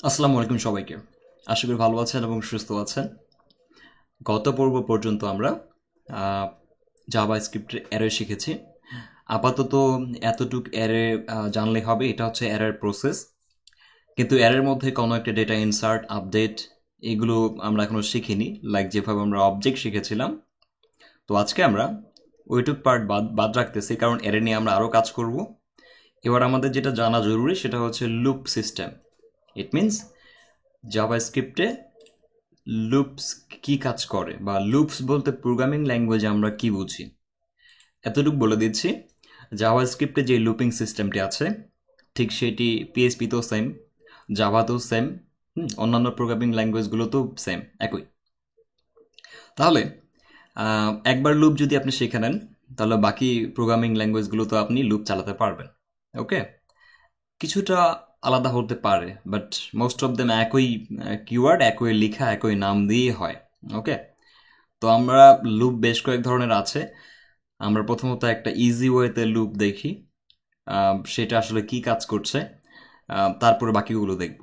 আসসালামু আলাইকুম সবাইকে। আশা করি ভালো আছেন এবং সুস্থ আছেন। গত পর্ব পর্যন্ত আমরা জাভা স্ক্রিপ্টের অ্যারে শিখেছি। আপাতত এতটুক অ্যারে জানলে হবে, এটা হচ্ছে অ্যারের প্রসেস। কিন্তু অ্যারের মধ্যে কোনো একটা ডেটা ইনসার্ট, আপডেট, এগুলো আমরা এখনো শিখিনি, লাইক যেভাবে আমরা অবজেক্ট শিখেছিলাম। তো আজকে আমরা ওইটুক পার্ট বাদ বাদ রাখতেছি, কারণ অ্যারে নিয়ে আমরা আরও কাজ করব। এবার আমাদের যেটা জানা জরুরি সেটা হচ্ছে লুপ সিস্টেম। ইট মিনস জাভাস্ক্রিপ্টে লুপস কি কাজ করে, বা লুপস বলতে প্রোগ্রামিং ল্যাঙ্গুয়েজে আমরা কি বুঝি এতটুকু বলে দিচ্ছি। জাভাস্ক্রিপ্টে যে লুপিং সিস্টেমটি আছে ঠিক সেটি পিএইচপিতেও সেম, জাভাতেও সেম, অন্যান্য প্রোগ্রামিং ল্যাঙ্গুয়েজগুলোতেও সেম, একই। তাহলে একবার লুপ যদি আপনি শিখে নেন, তাহলে বাকি প্রোগ্রামিং ল্যাঙ্গুয়েজগুলোতে আপনি লুপ চালাতে পারবেন। ওকে, কিছুটা আলাদা হতে পারে, বাট মোস্ট অফ দেম একই কিওয়ার্ড, একই লেখা, একই নাম দিয়ে হয়। ওকে, তো আমরা লুপ বেশ কয়েক ধরনের আছে। আমরা প্রথমত একটা ইজি ওয়েতে লুপ দেখি, সেটা আসলে কি কাজ করছে, তারপরে বাকিগুলো দেখব।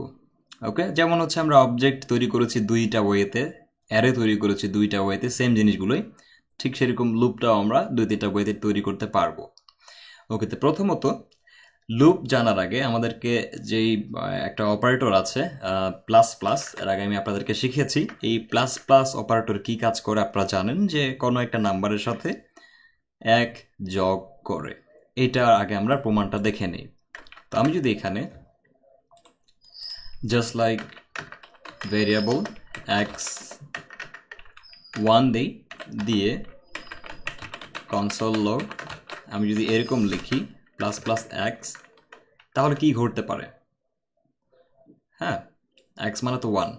ওকে, যেমন হচ্ছে আমরা অবজেক্ট তৈরি করেছি দুইটা ওয়েতে, অ্যারে তৈরি করেছি দুইটা ওয়েতে, সেম জিনিসগুলোই। ঠিক সেরকম লুপটাও আমরা দুই তিনটা ওয়েতে তৈরি করতে পারবো। ওকে, তো প্রথমত লুপ জানার আগে আমাদেরকে যেই একটা অপারেটর আছে প্লাস প্লাস, এর আগে আমি আপনাদেরকে শিখিয়েছি। এই প্লাস প্লাস অপারেটর কি কাজ করে আপনারা জানেন, যে কোনো একটা নাম্বারের সাথে এক যোগ করে। এটা আগে আমরা প্রমাণটা দেখে নিই। তো আমি যদি এখানে just like variable x one দিই, দিয়ে কনসোল লগ আমি যদি এরকম লিখি প্লাস প্লাস এক্স, তাহলে কি ঘটতে পারে? হ্যাঁ, এক্স মানে তো ওয়ান।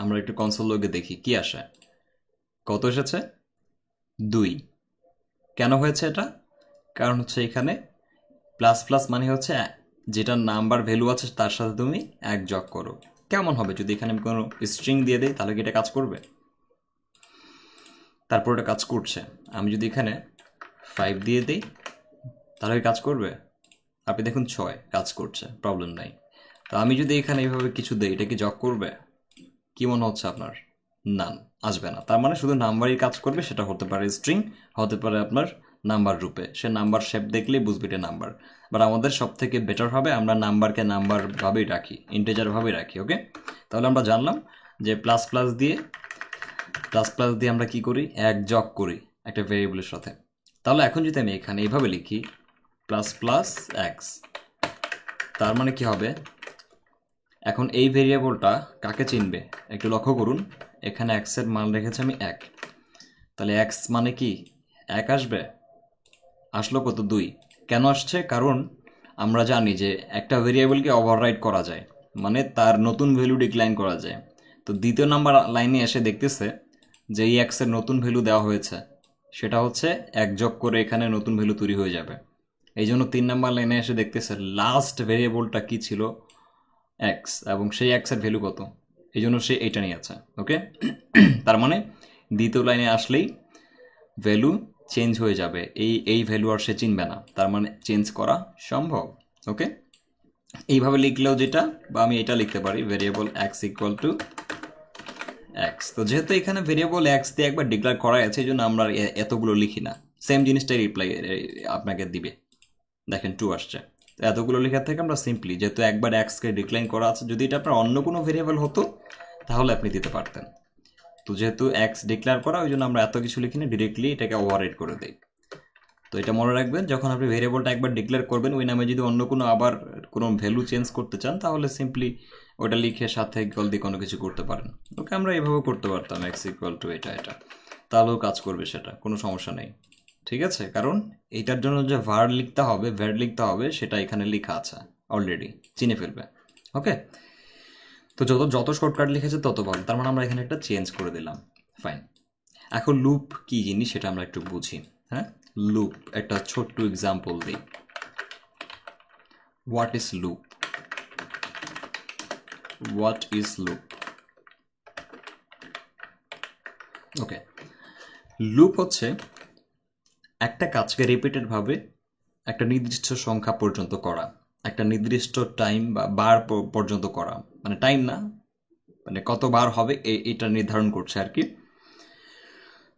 আমরা একটু কনসোল লগে দেখি কি আসে। কত এসেছে? 2। কেন হয়েছে এটা? কারণ হচ্ছে এখানে প্লাস প্লাস মানে হচ্ছে যেটা নাম্বার ভ্যালু আছে তার সাথে তুমি এক যোগ করো। কেমন হবে যদি এখানে আমি কোনো স্ট্রিং দিয়ে দিই, তাহলে কি এটা কাজ করবে? তারপর এটা কাজ করছে। আমি যদি এখানে 5 দিয়ে দিই, তাহলে কি কাজ করবে? আপনি দেখুন 6 কাজ করছে, প্রবলেম নাই। তো আমি যদি এখানে এইভাবে কিছু দিই, এটা কি যোগ করবে? কি মনে হচ্ছে আপনার? নান, আসবে না। তার মানে শুধু নাম্বারই কাজ করবে, সেটা হতে পারে স্ট্রিং, হতে পারে আপনার নাম্বার রূপে। সে নাম্বার শেপ দেখলেই বুঝবে এটা নাম্বার। বাট আমাদের সব থেকে বেটার হবে আমরা নাম্বারকে নাম্বার ভাবেই রাখি, ইন্টিজার ভাবেই রাখি। ওকে, তাহলে আমরা জানলাম যে প্লাস প্লাস দিয়ে আমরা কি করি? এক যোগ করি একটা ভেরিয়েবলের সাথে। তাহলে এখন যদি আমি এখানে এইভাবে লিখি প্লাস প্লাস এক্স, তার মানে কি হবে? এখন এই ভেরিয়েবলটা কাকে চিনবে একটু লক্ষ্য করুন। এখানে এক্স এর মান রেখেছি আমি 1, তাহলে এক্স মানে কি 1 আসবে? আসলো কত? 2। কেন আসছে? কারণ আমরা জানি যে একটা ভেরিয়েবলকে ওভাররাইড করা যায়, মানে তার নতুন ভ্যালু ডিক্লাইন করা যায়। তো দ্বিতীয় নাম্বার লাইনে এসে দেখতেছে যে এই এক্স এর নতুন ভ্যালু দেওয়া হয়েছে, সেটা হচ্ছে এক যোগ করে এখানে নতুন ভ্যালু তৈরি হয়ে যাবে। এই জন্য 3 নাম্বার লাইনে এসে দেখতেছে লাস্ট ভেরিয়েবলটা কি ছিল, এক্স, এবং সেই এক্স এর ভ্যালু কত, এই জন্য সে এইটা নিয়ে আছে। ওকে, তার মানে দ্বিতীয় লাইনে আসলেই ভ্যালু চেঞ্জ হয়ে যাবে, এই এই ভ্যালু আর সে চিনবে না, তার মানে চেঞ্জ করা সম্ভব। ওকে, এইভাবে লিখলেও যেটা, বা আমি এটা লিখতে পারি variable x equal to x. তো যেহেতু এখানে ভেরিয়েবল এক্স দিয়ে একবার ডিক্লেয়ার করা আছে, এই জন্য আমরা এতগুলো লিখি না, সেম জিনিসটাই রিপ্লাই আপনাকে দিবে। দেখেন 2 আসছে। তো এতগুলো লেখার থেকে আমরা সিম্পলি, যেহেতু একবার এক্সকে ডিক্লাইন করা আছে, যদি এটা আপনার অন্য কোনো ভেরিয়েবল হতো তাহলে আপনি দিতে পারতেন। তো যেহেতু এক্স ডিক্লেয়ার করা, ওই জন্য আমরা এত কিছু লিখিনি, ডিরেক্টলি এটাকে ওভাররাইড করে দিই। তো এটা মনে রাখবেন, যখন আপনি ভেরিয়েবলটা একবার ডিক্লেয়ার করবেন, ওই নামে যদি অন্য কোনো আবার কোনো ভ্যালু চেঞ্জ করতে চান, তাহলে সিম্পলি ওটা লিখে সাথে ইকুয়াল দিয়ে কোনো কিছু করতে পারেন। ওকে, আমরা এইভাবে করতে পারতাম এক্স ইকুয়াল টু এটা এটা, তাহলেও কাজ করবে, সেটা কোনো সমস্যা নেই। ঠিক আছে, কারণ এটার জন্য যে ভ্যার লিখতে হবে সেটা এখানে লেখা আছে অলরেডি, চিনে ফেলবে। ওকে, তো যত যত শর্টকাট লিখেছে তত ভালো, তার মানে আমরা এখানে একটা চেঞ্জ করে দিলাম। ফাইন। এখন লুপ কি জিনিস সেটা আমরা একটু বুঝি। হ্যাঁ, লুপ একটা ছোট্ট এক্সাম্পল দিই। What is loop? What is loop? Okay, loop হচ্ছে একটা কাজকে রিপিটেড ভাবে একটা নির্দিষ্ট সংখ্যা পর্যন্ত করা। একটা নির্দিষ্ট টাইম বা বার পর্যন্ত করা, মানে টাইম না, মানে কত বার হবে এটা নির্ধারণ করছে আর কি।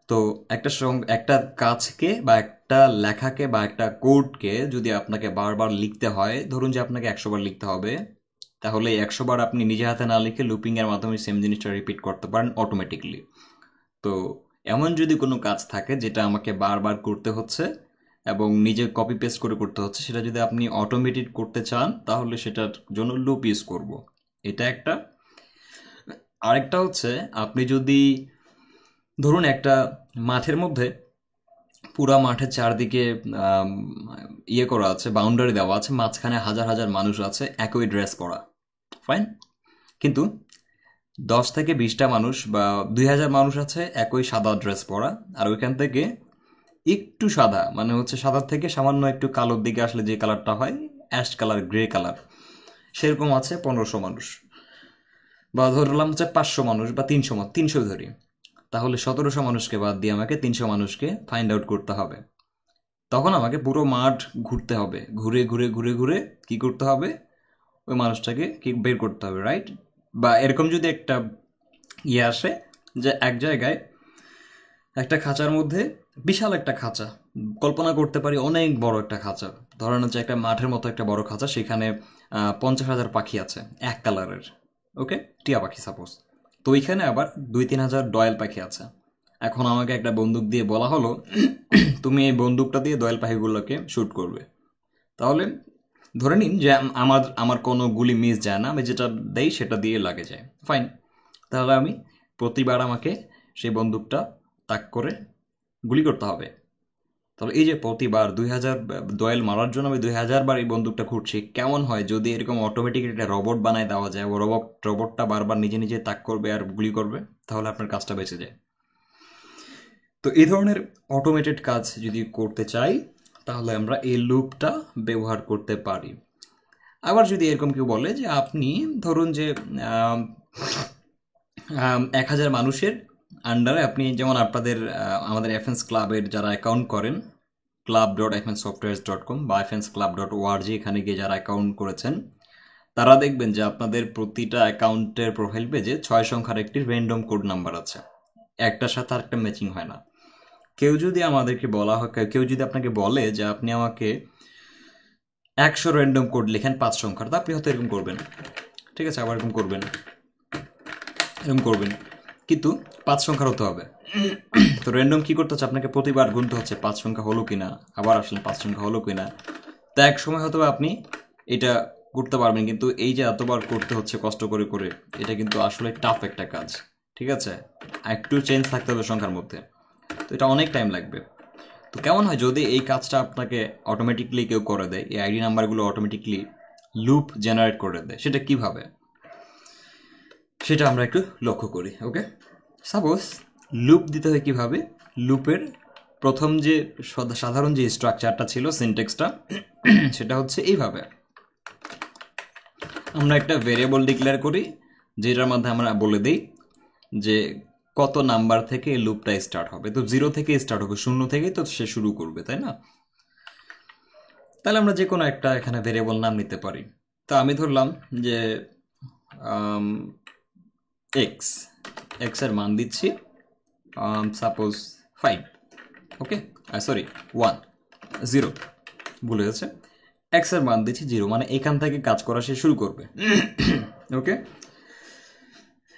তো একটা কাজকে বা একটা লেখাকে বা একটা কোডকে যদি আপনাকে বারবার লিখতে হয়, ধরুন যে আপনাকে 100 বার লিখতে হবে, তাহলে 100 বার আপনি নিজে হাতে না লিখে লুপিংয়ের মাধ্যমে সেম জিনিসটা রিপিট করতে পারেন অটোমেটিকলি। তো এমন যদি কোনো কাজ থাকে যেটা আমাকে বারবার করতে হচ্ছে এবং নিজে কপি পেস্ট করে করতে হচ্ছে, সেটা যদি আপনি অটোমেটেড করতে চান তাহলে সেটার জন্য লুপ ইউজ করব, এটা একটা। আরেকটা হচ্ছে, আপনি যদি ধরুন একটা মাঠের মধ্যে, পুরা মাঠের চারদিকে আম, ইয়ে করা আছে, বাউন্ডারি দেওয়া আছে, মাঝখানে হাজার হাজার মানুষ আছে একই ড্রেস পরা, ফাইন। কিন্তু 10 থেকে 20টা মানুষ বা 2000 মানুষ আছে একই সাদা ড্রেস পরা, আর ওইখান থেকে একটু সাদা, মানে হচ্ছে সাদার থেকে সামান্য একটু কালোর দিকে আসলে যে কালারটা হয়, অ্যাশ কালার, গ্রে কালার, সেরকম আছে 1500 মানুষ, বা ধরলাম হচ্ছে 500 মানুষ বা 300 ধরি, তাহলে 1700 মানুষকে বাদ দিয়ে আমাকে 300 মানুষকে ফাইন্ড আউট করতে হবে। তখন আমাকে পুরো মাঠ ঘুরতে হবে, ঘুরে ঘুরে ঘুরে ঘুরে কি করতে হবে, ওই মানুষটাকে কি বের করতে হবে, রাইট? বা এরকম যদি একটা ইয়ে আসে যে এক জায়গায় একটা খাঁচার মধ্যে, বিশাল একটা খাঁচা, কল্পনা করতে পারি অনেক বড় একটা খাঁচা, ধরেন হচ্ছে একটা মাঠের মতো একটা বড় খাঁচা, সেখানে 50,000 পাখি আছে এক কালারের, ওকে, টিয়া পাখি সাপোজ। তো ওইখানে আবার 2-3 হাজার দোয়েল পাখি আছে। এখন আমাকে একটা বন্দুক দিয়ে বলা হলো তুমি এই বন্দুকটা দিয়ে দোয়েল পাখিগুলোকে শ্যুট করবে। তাহলে ধরে নিন যে আমার আমার কোনো গুলি মিস যায় না, আমি যেটা দেই সেটা দিয়ে লাগে যায়, ফাইন। তাহলে আমি প্রতিবার আমাকে সেই বন্দুকটা তাক করে গুলি করতে হবে। তাহলে এই যে প্রতিবার 2000 দোয়েল মারার জন্য আমি 2000 বার এই বন্দুকটা ঘুরছি, কেমন হয় যদি এরকম অটোমেটিক একটা রোবট বানায় দেওয়া যায়, ও রোবটটা বারবার নিজে নিজে তাক করবে আর গুলি করবে, তাহলে আপনার কাজটা বেঁচে যায়। তো এই ধরনের অটোমেটেড কাজ যদি করতে চাই, তাহলে আমরা এই লুপটা ব্যবহার করতে পারি। আবার যদি এরকম কেউ বলে যে আপনি ধরুন যে 1000 মানুষের আন্ডারে আপনি, যেমন আপনাদের আমাদের এফএনস ক্লাবের যারা অ্যাকাউন্ট করেন, club.fnsoftwares.com বা fnsclub.org, এখানে গিয়ে যারা অ্যাকাউন্ট করেছেন, তারা দেখবেন যে আপনাদের প্রতিটা অ্যাকাউন্টের প্রোফাইল পেজে 6 সংখ্যার একটি র্যান্ডম কোড নাম্বার আছে, একটার সাথে আরেকটা ম্যাচিং হয় না। কেউ যদি আমাদেরকে বলা হয়, কেউ যদি আপনাকে বলে যে আপনি আমাকে 100 র্যান্ডম কোড লেখেন 5 সংখ্যার, তো আপনি হয়তো এরকম করবেন, ঠিক আছে, আবার এরকম করবেন, এরকম করবেন, কিন্তু 5 সংখ্যার হতে হবে। তো র্যান্ডম কি করতে হচ্ছে, আপনাকে প্রতিবার গুনতে হচ্ছে 5 সংখ্যা হলো কিনা, আবার আসলে 5 সংখ্যা হলো কিনা। তো এক সময় হয়তো আপনি এটা করতে পারবেন, কিন্তু এই যে এতবার করতে হচ্ছে কষ্ট করে করে, এটা কিন্তু আসলে টাফ একটা কাজ, ঠিক আছে, একটু চেঞ্জ থাকতে হবে সংখ্যার মধ্যে, তো এটা অনেক টাইম লাগবে। তো কেমন হয় যদি এই কাজটা আপনাকে অটোমেটিকলি কেউ করে দেয়, এই আইডি নাম্বারগুলো অটোমেটিকলি লুপ জেনারেট করে দেয়, সেটা কিভাবে, সেটা আমরা একটু লক্ষ্য করি। ওকে, সাপোজ লুপ দিতে হয় কিভাবে, লুপের প্রথম যে সাধারণ যে স্ট্রাকচারটা ছিল, সিনটেক্সটা, সেটা হচ্ছে এইভাবে। আমরা একটা ভেরিয়েবল ডিক্লেয়ার করি, যেটার মধ্যে আমরা বলে দিই যে কত নাম্বার থেকে এই লুপটা স্টার্ট হবে। তো 0 থেকে স্টার্ট হবে, 0 থেকেই তো সে শুরু করবে, তাই না? তাহলে আমরা যে কোনো একটা এখানে ভেরিয়েবল নাম নিতে পারি। তো আমি ধরলাম যে এক্স, এক্সের মান দিচ্ছি সাপোজ 5, ওকে, সরি 1, 0, ভুলে গেছে, এক্সের মান দিচ্ছি 0, মানে এখান থেকে কাজ করা সে শুরু করবে। ওকে,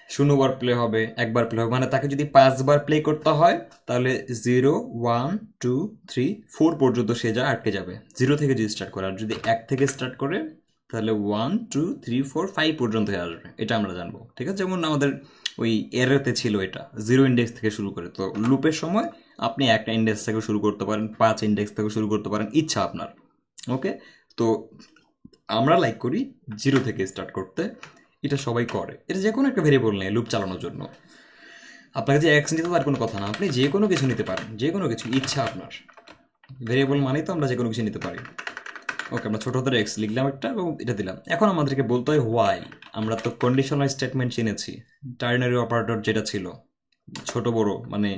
0 বার প্লে হবে, একবার প্লে হবে, মানে তাকে যদি 5 বার প্লে করতে হয় তাহলে 0, 1, 2, 3, 4 পর্যন্ত সে যা আটকে যাবে, 0 থেকে যদি স্টার্ট করে। আর যদি 1 থেকে স্টার্ট করে তাহলে 1, 2, 3, 4, 5 পর্যন্ত আসবে, এটা আমরা জানবো, ঠিক আছে। যেমন আমাদের ওই এরতে ছিল এটা 0 ইন্ডেক্স থেকে শুরু করে। তো লুপের সময় আপনি একটা ইন্ডেক্স থেকে শুরু করতে পারেন, 5 ইন্ডেক্স থেকে শুরু করতে পারেন, ইচ্ছা আপনার। ওকে, তো আমরা লাইক করি 0 থেকে স্টার্ট করতে, এটা সবাই করে। এটা যে কোনো একটা ভেরিয়েবল নেই লুপ চালানোর জন্য, আপনাকে যে এক্স নিতে তার কোনো কথা না, আপনি যে কোনো কিছু নিতে পারেন, যে কোনো কিছু, ইচ্ছা আপনার। ভেরিয়েবল মানেই তো আমরা যে কোনো কিছু নিতে পারি। ওকে, আমরা ছোট হাতের এক্স লিখলাম একটা এবং এটা দিলাম। এখন আমাদেরকে বলতে হয় হোয়াই। আমরা তো কন্ডিশনাল স্টেটমেন্ট চিনেছি, টার্নারি অপারেটর যেটা ছিল, ছোট বড়, মানে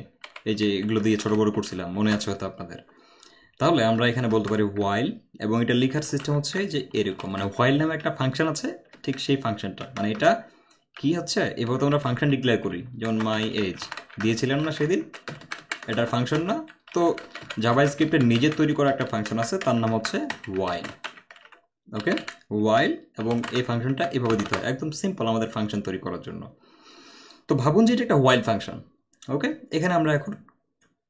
এই যে এগুলো দিয়ে ছোট বড় করছিলাম, মনে আছে হয়তো আপনাদের। তাহলে আমরা এখানে বলতে পারি হোয়াইল, এবং এটা লেখার সিস্টেম হচ্ছে যে এরকম, মানে হোয়াইল নামে একটা ফাংশন আছে, ঠিক সেই ফাংশনটা, মানে এটা কি হচ্ছে, এভাবে তো আমরা ফাংশন ডিক্লেয়ার করি, যেমন মাই এজ দিয়েছিলাম না সেদিন, এটার ফাংশন না, তো জাভাস্ক্রিপ্টের নিজের তৈরি করা একটা ফাংশন আছে, তার নাম হচ্ছে হোয়াইল। ওকে, হোয়াইল, এবং এই ফাংশনটা এভাবে দিতে হয়, একদম সিম্পল আমাদের ফাংশন তৈরি করার জন্য। তো ভাবুন যে এটা একটা হোয়াইল ফাংশন। ওকে, এখানে আমরা এখন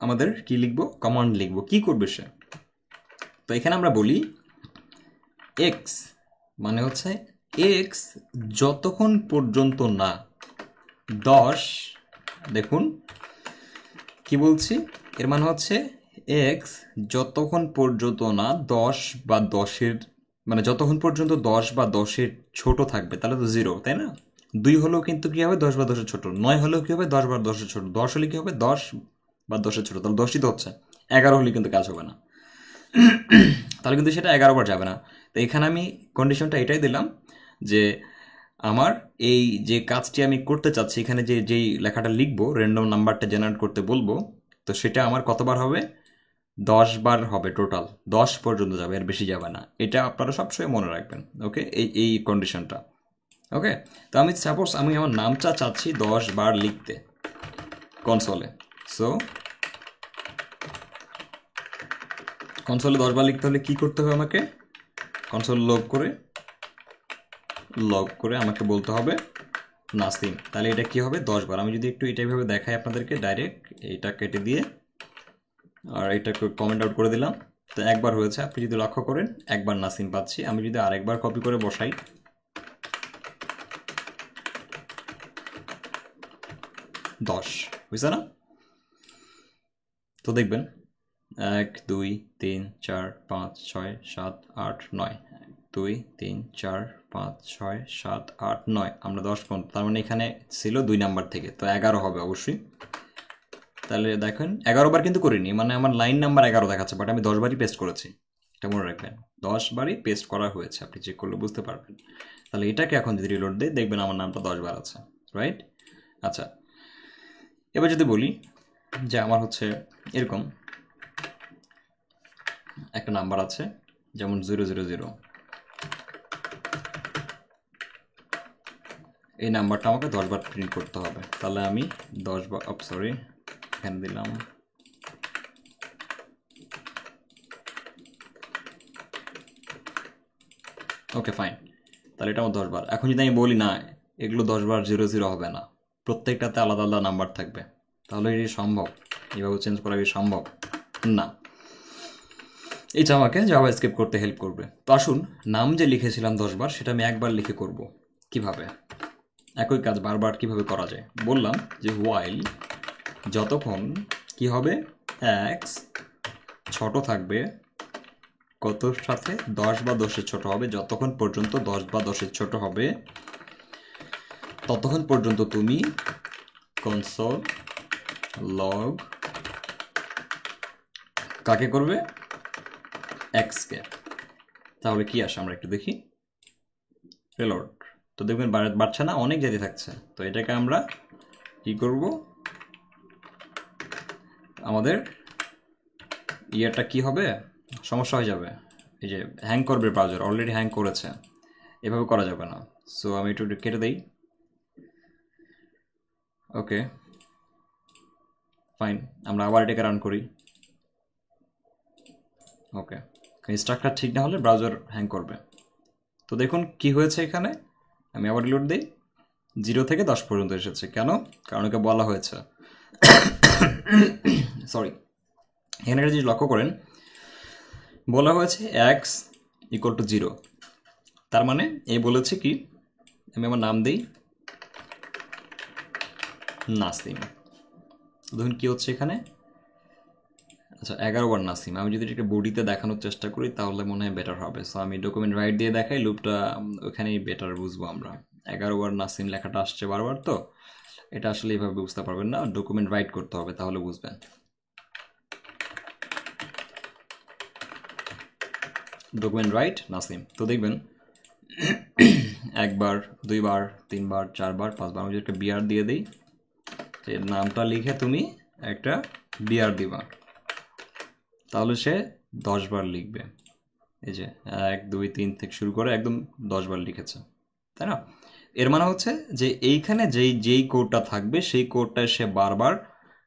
আমাদের কি লিখবো, কমান্ড লিখবো, কি করবে সে। তো এখানে আমরা বলি এক্স মানে হচ্ছে এক্স যতক্ষণ পর্যন্ত না 10, দেখুন কি বলছি, এর মানে হচ্ছে এক্স যতক্ষণ পর্যন্ত না 10 বা 10-এর, মানে যতক্ষণ পর্যন্ত 10 বা 10-এর ছোট থাকবে, তাহলে তো 0, তাই না? 2 হলেও কিন্তু কি হবে, 10 বা 10-এর ছোট, 9 হলেও কি হবে, 10 বা 10-এর ছোট, 10 হলে কি হবে, 10 বা 10-এর ছোট, তাহলে 10ই তো হচ্ছে, 11 হলে কিন্তু কাজ হবে না, তাহলে কিন্তু সেটা 11 বার যাবে না। তো এখানে আমি কন্ডিশনটা এটাই দিলাম যে আমার এই যে কাজটি আমি করতে চাচ্ছি, এখানে যে যেই লেখাটা লিখবো, র্যান্ডম নাম্বারটা জেনারেট করতে বলবো, তো সেটা আমার কতবার হবে, 10 বার হবে টোটাল, 10 পর্যন্ত যাবে, এর বেশি যাবে না, এটা আপনারা সবসময় মনে রাখবেন। ওকে, এই কন্ডিশনটা। ওকে, তো আমি সাপোজ আমি আমার নামটা চাচ্ছি 10 বার লিখতে কনসোলে, সো কনসোলে 10 বার লিখতে হলে কি করতে হবে, আমাকে কনসোল লগ করে আমাকে বলতে হবে নাসিম, তাহলে এটা কি হবে 10 বার। আমি যদি একটু এটাইভাবে দেখাই আপনাদেরকে, ডাইরেক্ট এটা কেটে দিয়ে আর এটাকে কমেন্ট আউট করে দিলাম, তো একবার হয়েছে, আপনি যদি লক্ষ্য করেন একবার নাসিম পাচ্ছি। আমি যদি আরেকবার কপি করে বসাই, দশ বুঝছে না? তো দেখবেন 1 2 3 4 5 6 7 8 9, 2 3 4 5 6 7 8 9, আমরা 10 পর্যন্ত, তার মানে এখানে ছিল 2 নাম্বার থেকে, তো 11 হবে অবশ্যই। তাহলে দেখেন 11 বার কিন্তু করিনি, মানে আমার লাইন নাম্বার 11 দেখাচ্ছে, বাট আমি 10 বারই পেস্ট করেছি, এটা মনে রাখবেন, 10 বারই পেস্ট করা হয়েছে, আপনি চেক করলে বুঝতে পারবেন। তাহলে এটাকে এখন যদি রিলোড দিই, দেখবেন আমার নামটা 10 বার আছে, রাইট? আচ্ছা, এবার যদি বলি যে আমার হচ্ছে এরকম একটা নাম্বার আছে, যেমন 000, এই নাম্বারটা আমাকে 10 বার প্রিন্ট করতে হবে, তাহলে আমি 10 বার, সরি এখানে দিলাম, ওকে ফাইন, তাহলে এটা আমার 10 বার। এখন যদি আমি বলি না এগুলো 10 বার 00 হবে না, প্রত্যেকটাতে আলাদা আলাদা নাম্বার থাকবে, তাহলে এটি সম্ভব, এইভাবে চেঞ্জ করা কি সম্ভব না। এটা আমাকে জাভাস্ক্রিপ্ট করতে হেল্প করবে। তো আসুন, নাম যে লিখেছিলাম 10 বার, সেটা আমি একবার লিখে করব। কিভাবে একই কাজ বারবার কিভাবে করা যায়, বললাম যে হোয়াইল যতক্ষণ কি হবে, এক্স ছোট থাকবে কতর সাথে, 10 বা 10-এর ছোট হবে, যতক্ষণ পর্যন্ত 10 বা 10-এর ছোট হবে ততক্ষণ পর্যন্ত তুমি কনসোল লগ কাকে করবে, এক্সকে। তাহলে কি আসে আমরা একটু দেখি, রিলোড, তো দেখবেন বাড়ছে না, অনেক জাতি থাকছে, তো এটাকে আমরা কি করব, আমাদের ইয়েটা কি হবে, সমস্যা হয়ে যাবে, এই যে হ্যাং করবে ব্রাউজার, অলরেডি হ্যাং করেছে, এভাবে করা যাবে না। সো আমি একটু কেটে দিই, ওকে ফাইন, আমরা আবার এটাকে রান করি, ওকে, স্ট্রাকচার ঠিক না হলে ব্রাউজার হ্যাং করবে। তো দেখুন কি হয়েছে এখানে, আমি আবার রিলোড দিই, 0 থেকে 10 পর্যন্ত এসেছে, কেন, কারণ ওকে বলা হয়েছে, সরি, এখানে একটা জিনিস লক্ষ্য করেন, বলা হয়েছে এক্স ইকুয়াল টু 0, তার মানে এই বলেছে কি, আমি আমার নাম দিই নাসিম, দেখুন কি হচ্ছে এখানে, আচ্ছা 11 বার নাসিম। আমি যদি এটা বডিতে দেখানোর চেষ্টা করি তাহলে মনে হয় বেটার হবে, সো আমি ডকুমেন্ট রাইট দিয়ে দেখাই, লুপটা ওখানেই বেটার বুঝবো আমরা। 11 বার নাসিম লেখাটা আসছে বারবার, তো এটা আসলে এইভাবে বুঝতে পারবেন না, ডকুমেন্ট রাইট করতে হবে, তাহলে বুঝবেন। ডকুমেন্ট রাইট নাসিম, তো দেখবেন 1 বার 2 বার 3 বার 4 বার 5 বার, আমি যদি একটা বিআর দিয়ে দিই, নামটা লিখে তুমি একটা বিআর দিবা, তাহলে সে 10 বার লিখবে। এই যে 1 2 3 থেকে শুরু করে একদম 10 বার লিখেছে, তাই না? এর মানে হচ্ছে যে এইখানে যেই কোডটা থাকবে সেই কোডটা সে বারবার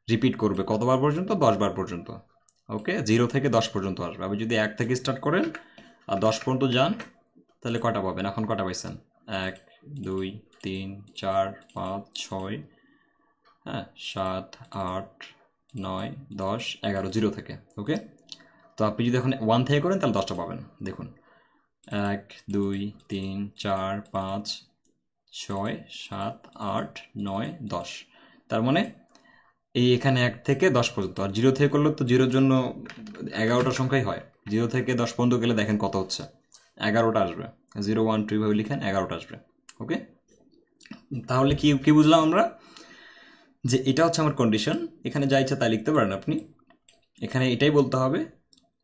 রিপিট করবে। কতবার পর্যন্ত? 10 বার পর্যন্ত। ওকে, 0 থেকে 10 পর্যন্ত আসবে। আপনি যদি 1 থেকে স্টার্ট করেন আর 10 পর্যন্ত যান, তাহলে কটা পাবেন? এখন কটা পাইছেন? 1 2 3 4 5 6, হ্যাঁ, 7 8 9 10 11, 0 থেকে। ওকে, তো আপনি যদি এখন 1 থেকে করেন তাহলে 10টা পাবেন। দেখুন, 1 2 3 4 5 6 7 8 9 10। তার মানে এখানে 1 থেকে 10 পর্যন্ত। আর 0 থেকে করলে তো 0-র জন্য 11টা সংখ্যাই হয়। 0 থেকে 10 পর্যন্ত গেলে দেখেন কত হচ্ছে, 11টা আসবে। 0 1 2 ভাবে লিখেন, 11টা আসবে। ওকে, তাহলে কি কি বুঝলাম আমরা? যে এটা হচ্ছে আমার কন্ডিশন। এখানে যা ইচ্ছা তাই লিখতে পারেন আপনি। এখানে এটাই বলতে হবে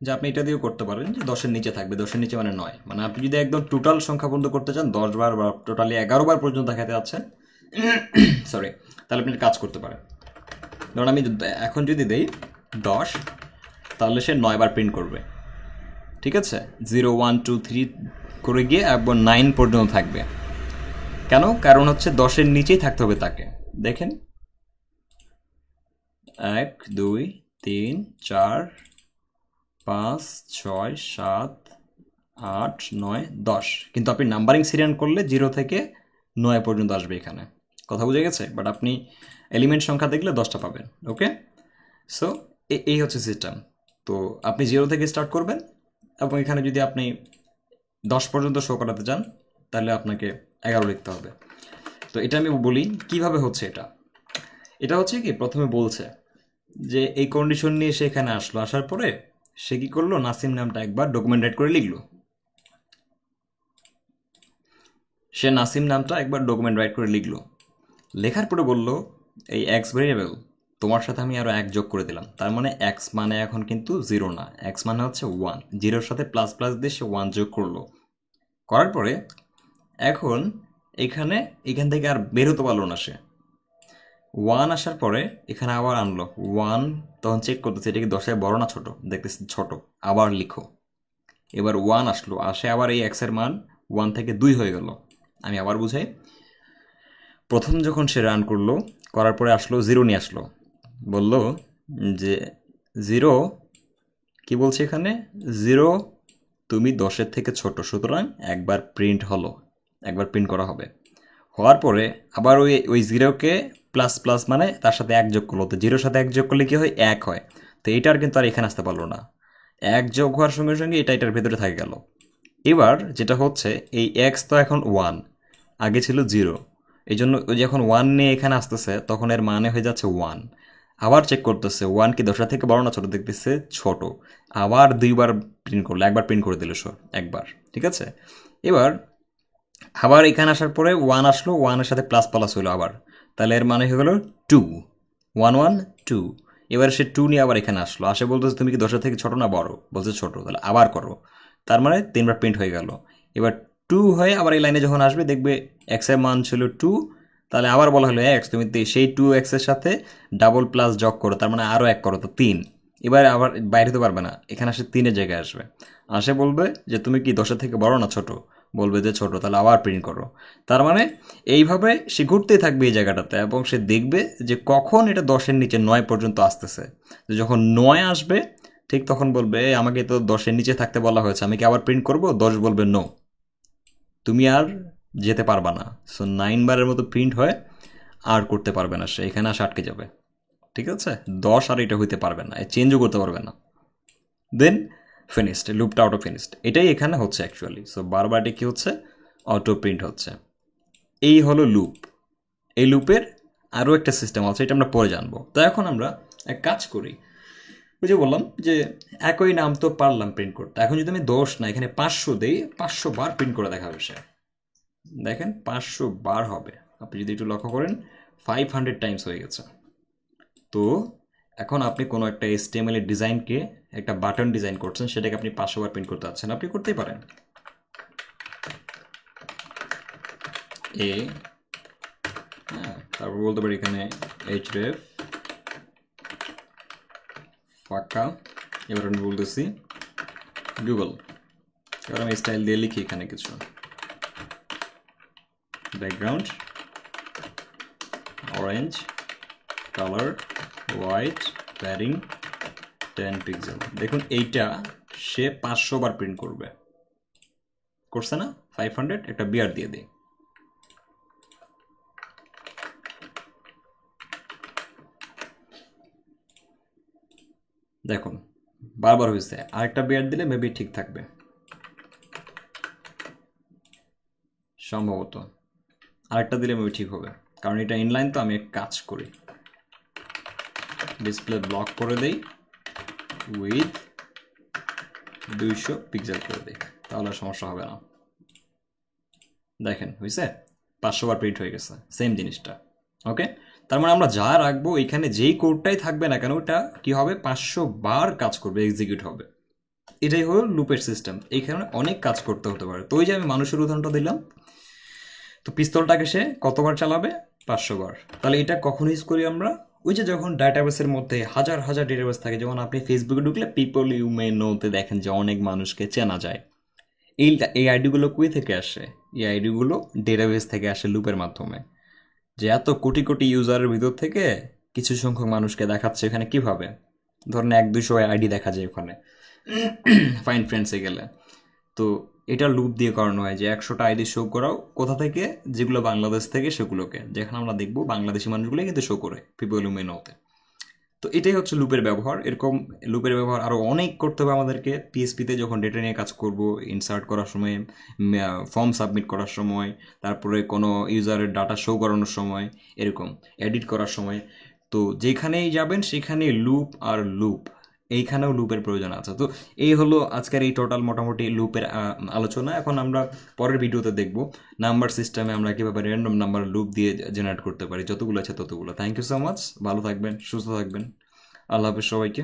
যে আপনি এটা দিয়েও করতে পারেন যে 10-এর নিচে থাকবে। 10-এর নিচে মানে 9। মানে আপনি যদি একদম টোটাল সংখ্যা পর্যন্ত করতে চান, 10 বার বা টোটালি 11 বার পর্যন্ত দেখাতে যাচ্ছেন, সরি, তাহলে আপনি কাজ করতে পারেন। ধরুন আমি এখন যদি দেই 10, তাহলে সে 9 বার প্রিন্ট করবে। ঠিক আছে, 0 1 2 3 করে গিয়ে একবার 9 পর্যন্ত থাকবে। কেন? কারণ হচ্ছে 10-এর নিচেই থাকতে হবে তাকে। দেখেন, 1 2 3 4 5 6 7 8 9 10। কিন্তু আপনি নাম্বারিং সিরিয়াল করলে 0 থেকে 9 পর্যন্ত আসবে এখানে। কথা বুঝে গেছে? বাট আপনি এলিমেন্ট সংখ্যা দেখলে 10টা পাবেন। ওকে, সো এই হচ্ছে সিস্টেম। তো আপনি 0 থেকে স্টার্ট করবেন এবং এখানে যদি আপনি 10 পর্যন্ত শো করাতে চান তাহলে আপনাকে 11 লিখতে হবে। তো এটা আমি বলি কিভাবে হচ্ছে এটা। এটা হচ্ছে কি, প্রথমে বলছে যে এই কন্ডিশন নিয়ে সে এখানে আসলো। আসার পরে সে কি করলো? নাসিম নামটা একবার ডকুমেন্ট রাইট করে লিখলো। সে নাসিম নামটা একবার ডকুমেন্ট রাইট করে লিখলো। লেখার পরে বলল এই এক্স ভেরিয়েবল তোমার সাথে আমি আরও 1 যোগ করে দিলাম। তার মানে এক্স মানে এখন কিন্তু 0 না, এক্স মানে হচ্ছে 1। 0-র সাথে প্লাস প্লাস দিয়ে সে 1 যোগ করলো। করার পরে এখন এখান থেকে আর বের হতে পারলো না সে। 1 আসার পরে এখানে আবার আনলো 1। তখন চেক করতেছে এটা কি 10-এর বড় না ছোট, দেখতেছি ছোট। আবার লিখো। এবার 1 আসলো, আসে আবার এই এক্সের মান 1 থেকে 2 হয়ে গেল। আমি আবার বুঝাই। প্রথম যখন সে রান করলো, করার পরে আসলো 0 নিয়ে আসলো। বলল যে 0, কি বলছে এখানে? 0 তুমি 10-এর থেকে ছোট, সুতরাং একবার প্রিন্ট হলো, একবার প্রিন্ট করা হবে। হওয়ার পরে আবার ওই 0-কে প্লাস প্লাস মানে তার সাথে 1 যোগ করলো। তো 0-র সাথে 1 যোগ করলে কি হয়? 1 হয়। তো এটার কিন্তু আর এখানে আসতে পারলো না। 1 যোগ হওয়ার সঙ্গে সঙ্গে এটার ভেতরে থাকে গেল। এবার যেটা হচ্ছে, এই এক্স তো এখন 1, আগে ছিল 0। এই জন্য ওই যখন 1 নিয়ে এখানে আসতেছে তখন এর মানে হয়ে যাচ্ছে 1। আবার চেক করতেছে 1 কি 10-এর থেকে বড় না ছোট, দেখতেছে ছোট। আবার 2বার প্রিন্ট করলো, একবার প্রিন্ট করে দিল একবার। ঠিক আছে, এবার আবার এখানে আসার পরে 1 আসলো, 1-এর সাথে প্লাস প্লাস হলো আবার। তাহলে এর মানে হয়ে গেল 2। 1 1 2। এবার সে 2 নিয়ে আবার এখানে আসলো, আসে বলতেছে তুমি কি 10-এর থেকে ছোট না বড়? বলছে ছোট। তাহলে আবার করো। তার মানে 3বার প্রিন্ট হয়ে গেল। এবার 2 হয়ে আবার এই লাইনে যখন আসবে দেখবে এক্সের মান ছিল 2। তাহলে আবার বলা হলো এক্স তুমি সেই 2 এক্সের সাথে ডাবল প্লাস যোগ করো, তার মানে আরও 1 করো, তো 3। এবার আবার বাইরে হতে পারবে না, এখানে আসে 3-এর জায়গায় আসবে। আসে বলবে যে তুমি কি 10-এর থেকে বড় না ছোট? বলবে যে ছোট। তাহলে আবার প্রিন্ট করো। তার মানে এইভাবে সে ঘুরতেই থাকবে এই জায়গাটাতে এবং সে দেখবে যে কখন এটা 10-এর নিচে 9 পর্যন্ত আসতেছে। যখন 9 আসবে ঠিক তখন বলবে আমাকে তো 10-এর নিচে থাকতে বলা হয়েছে, আমি কি আবার প্রিন্ট করবো? 10 বলবে নো, তুমি আর যেতে পারবা না। সো 9 বারের মতো প্রিন্ট হয়, আর করতে পারবে না সে, এখানে আসে আটকে যাবে। ঠিক আছে, 10 আর এটা হইতে পারবে না, চেঞ্জও করতে পারবে না। দেন ফিনিশড, লুপটা অটো ফিনিশড। এটাই এখানে হচ্ছে অ্যাকচুয়ালি। সো বারবার এটা কি হচ্ছে? অটো প্রিন্ট হচ্ছে। এই হলো লুপ। এই লুপের আরও একটা সিস্টেম আছে, এটা আমরা পরে জানবো। তো এখন আমরা এক কাজ করি, ওই যে বললাম যে একই নাম তো পারলাম প্রিন্ট করতে। এখন যদি আমি 10 না এখানে 500 দিই, 500 বার প্রিন্ট করে দেখাবে সে। দেখেন 500 বার হবে। আপনি যদি একটু লক্ষ্য করেন 500 টাইমস হয়ে গেছে। তো এখন আপনি কোনো একটা HTML এর ডিজাইনকে, একটা বাটন ডিজাইন করছেন, সেটাকে আপনি 500 বার প্রিন্ট করতে চাচ্ছেন, আপনি করতেই পারেন। হ্যাঁ, তারপর বলতে পারি এখানে href ফাঁকা। এবার আমি বলতেছি গুগল। এবার আমি স্টাইল দিয়ে লিখি এখানে কিছু, background orange, colour white, padding 10 pixel. দেখুন এইটা সে 500 বার প্রিন্ট করবে, করছে না? 500, একটা বিয়ার দিয়ে দিই। দেখুন বারবার হয়েছে, আরেকটা বিয়ার দিলে মেবি ঠিক থাকবে সম্ভবত, আরেকটা দিলে মেবি ঠিক হবে, কারণ এটা ইনলাইন। তো আমি এক কাজ করি, ডিসপ্লে ব্লক করে দেই, উইথ 200 পিক্সেল করে দিই, তাহলে সমস্যা হবে না। দেখেন হয়েছে, 500 বার প্রিন্ট হয়ে গেছে সেম জিনিসটা। ওকে, তার মানে আমরা যা রাখবো এখানে যেই কোডটাই থাকবে না কেন ওটা কি হবে, 500 বার কাজ করবে, এক্সিকিউট হবে। এটাই হলো লুপের সিস্টেম। এইখানে অনেক কাজ করতে হতে পারে। তো ওই যে আমি মানুষের উদাহরণটা দিলাম, তো পিস্তলটাকে সে কতবার চালাবে, 500 বার। তাহলে এটা কখন ইউজ করি আমরা, ওই যে যখন ডাটাবেসের মধ্যে হাজার হাজার ডেটাবেস থাকে, যেমন আপনি ফেসবুকে ঢুকলে পিপল ইউ মে নোতে দেখেন যে অনেক মানুষকে চেনা যায়। এই আইডিগুলো কই থেকে আসে, এই আইডিগুলো ডেটাবেস থেকে আসে লুপের মাধ্যমে। যে এত কোটি কোটি ইউজারের ভিতর থেকে কিছু সংখ্যক মানুষকে দেখাচ্ছে এখানে কিভাবে, ধরেন 100-200 আইডি দেখা যায় ওখানে ফাইন ফ্রেন্ডসে গেলে। তো এটা লুপ দিয়ে করানো হয় যে 100টা আইডি শো করাও কোথা থেকে, যেগুলো বাংলাদেশ থেকে সেগুলোকে, যেখানে আমরা দেখবো বাংলাদেশি মানুষগুলোই কিন্তু শো করে পিপল ইউ মে নোতে। তো এটাই হচ্ছে লুপের ব্যবহার। এরকম লুপের ব্যবহার আরও অনেক করতে হবে আমাদেরকে পিএসপিতে, যখন ডেটা নিয়ে কাজ করব, ইনসার্ট করার সময়, ফর্ম সাবমিট করার সময়, তারপরে কোনো ইউজারের ডাটা শো করানোর সময়, এরকম এডিট করার সময়। তো যেখানেই যাবেন সেখানেই লুপ আর লুপ, এইখানেও লুপের প্রয়োজন আছে। তো এই হলো আজকের এই টোটাল মোটামুটি লুপের আলোচনা। এখন আমরা পরের ভিডিওতে দেখব নাম্বার সিস্টেমে আমরা কীভাবে র্যান্ডম নাম্বার লুপ দিয়ে জেনারেট করতে পারি, যতগুলো আছে ততগুলো। থ্যাংক ইউ সো মাচ, ভালো থাকবেন, সুস্থ থাকবেন, আল্লাহ হাফেজ সবাইকে।